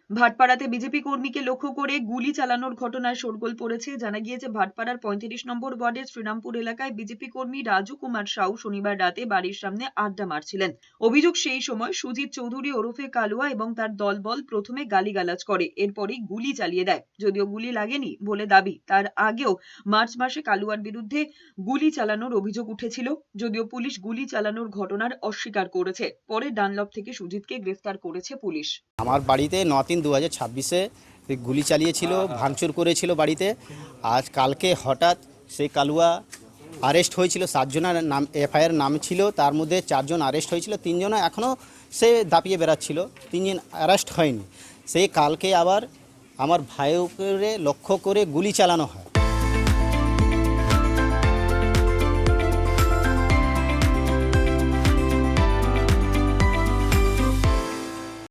ভাটপাড়াতে BJP কর্মীকে লক্ষ্য করে গুলি চালানোর ঘটনায় শোরগোল পড়েছে। জানা গিয়েছে, ভাটপাড়ার ৩৫ নম্বর ওয়ার্ডের শ্রীরামপুর এলাকায় বিজেপি কর্মী রাজু কুমার সাউ শনিবার রাতে বাড়ির সামনে আড্ডা মারছিলেন। অভিযোগ, সেই সময় সুজিত চৌধুরী ওরফে কালুয়া এবং তার দলবল প্রথমে গালিগালাজ করে, এরপরই গুলি চালিয়ে দেয়। যদিও গুলি লাগেনি বলে দাবি, তার আগেও মার্চ মাসে কালুয়ার বিরুদ্ধে গুলি চালানোর অভিযোগ উঠেছিল। যদিও পুলিশ গুলি চালানোর ঘটনার অস্বীকার করেছে। পরে ডানলপ থেকে সুজিতকে গ্রেফতার করেছে পুলিশ। আমার বাড়িতে ৯/৩/২০২৬-এ গুলি চালিয়েছিল, ভাঙচুর করেছিল বাড়িতে। আজ কালকে হঠাৎ সেই কালুয়া আরেস্ট হয়েছিল। 7 জনের নাম এফআইআর নাম ছিল, তার মধ্যে 4 জন আরেস্ট হয়েছিল, 3 জন এখনও সে দাপিয়ে বেড়াচ্ছিল, 3 জন অ্যারেস্ট হয়নি। সেই কালকে আবার আমার ভাইয়ের উপরে লক্ষ্য করে গুলি চালানো হয়।